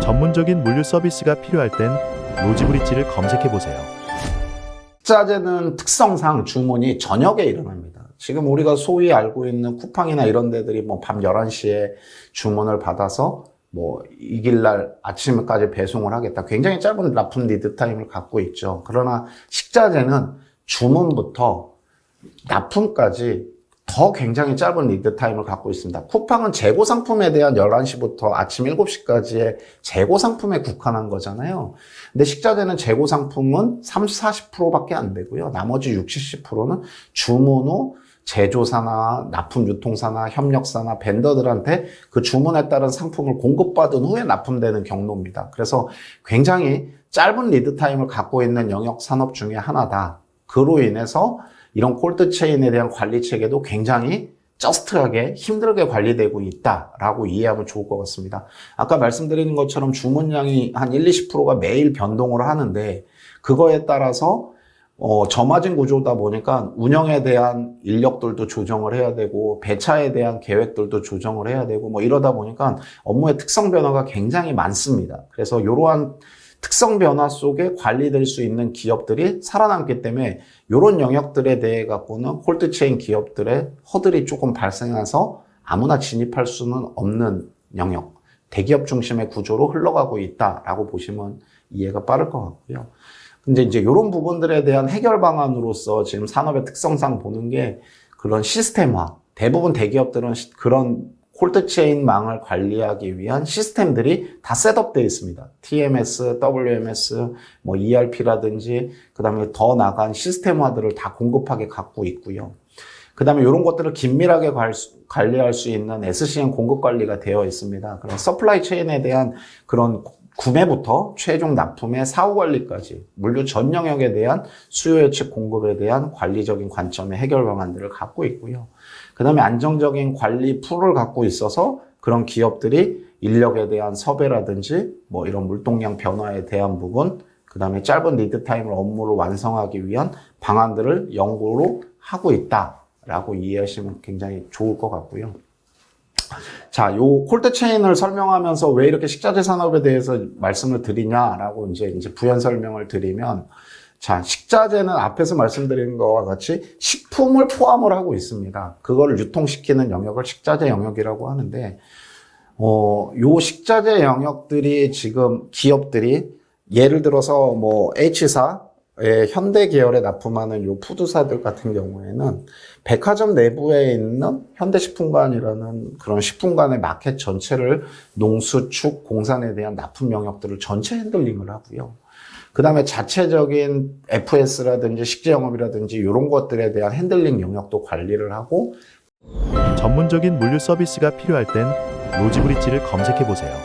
전문적인 물류 서비스가 필요할 땐 로지브릿지를 검색해보세요. 식자재는 특성상 주문이 저녁에 일어납니다. 지금 우리가 소위 알고 있는 쿠팡이나 이런 데들이 뭐 밤 11시에 주문을 받아서 뭐 이길날 아침까지 배송을 하겠다. 굉장히 짧은 납품 리드 타임을 갖고 있죠. 그러나 식자재는 주문부터 납품까지 더 굉장히 짧은 리드 타임을 갖고 있습니다. 쿠팡은 재고 상품에 대한 11시부터 아침 7시까지의 재고 상품에 국한한 거잖아요. 근데 식자재는 재고 상품은 30, 40%밖에 안 되고요. 나머지 60, 70%는 주문 후 제조사나 납품 유통사나 협력사나 벤더들한테 그 주문에 따른 상품을 공급받은 후에 납품되는 경로입니다. 그래서 굉장히 짧은 리드 타임을 갖고 있는 영역 산업 중에 하나다. 그로 인해서 이런 콜드체인에 대한 관리 체계도 굉장히 저스트하게 힘들게 관리되고 있다라고 이해하면 좋을 것 같습니다. 아까 말씀드리는 것처럼 주문량이 한 1, 20%가 매일 변동을 하는데 그거에 따라서 저마진 구조다 보니까 운영에 대한 인력들도 조정을 해야 되고 배차에 대한 계획들도 조정을 해야 되고 뭐 이러다 보니까 업무의 특성 변화가 굉장히 많습니다. 그래서 이러한 특성 변화 속에 관리될 수 있는 기업들이 살아남기 때문에 이런 영역들에 대해 갖고는 콜드체인 기업들의 허들이 조금 발생해서 아무나 진입할 수는 없는 영역, 대기업 중심의 구조로 흘러가고 있다라고 보시면 이해가 빠를 것 같고요. 근데 이제 이런 부분들에 대한 해결 방안으로서 지금 산업의 특성상 보는 게 그런 시스템화. 대부분 대기업들은 그런 콜드체인망을 관리하기 위한 시스템들이 다 셋업되어 있습니다. TMS, WMS, 뭐 ERP라든지 그다음에 더 나간 시스템화들을 다 공급하게 갖고 있고요. 그다음에 이런 것들을 긴밀하게 관리할 수 있는 SCM 공급 관리가 되어 있습니다. 그런 서플라이 체인에 대한 그런 구매부터 최종 납품의 사후 관리까지 물류 전 영역에 대한 수요 예측 공급에 대한 관리적인 관점의 해결 방안들을 갖고 있고요. 그 다음에 안정적인 관리 풀을 갖고 있어서 그런 기업들이 인력에 대한 섭외라든지 뭐 이런 물동량 변화에 대한 부분, 그 다음에 짧은 리드 타임을 업무를 완성하기 위한 방안들을 연구로 하고 있다라고 이해하시면 굉장히 좋을 것 같고요. 자, 요 콜드체인을 설명하면서 왜 이렇게 식자재 산업에 대해서 말씀을 드리냐라고 이제 부연 설명을 드리면, 자, 식자재는 앞에서 말씀드린 것과 같이 식품을 포함을 하고 있습니다. 그걸 유통시키는 영역을 식자재 영역이라고 하는데, 요 식자재 영역들이 지금 기업들이 예를 들어서 뭐 H사, 현대 계열에 납품하는 요 푸드사들 같은 경우에는 백화점 내부에 있는 현대식품관이라는 그런 식품관의 마켓 전체를 농수축, 공산에 대한 납품 영역들을 전체 핸들링을 하고요. 그 다음에 자체적인 FS라든지 식재영업이라든지 이런 것들에 대한 핸들링 영역도 관리를 하고 전문적인 물류 서비스가 필요할 땐 로지브릿지를 검색해보세요.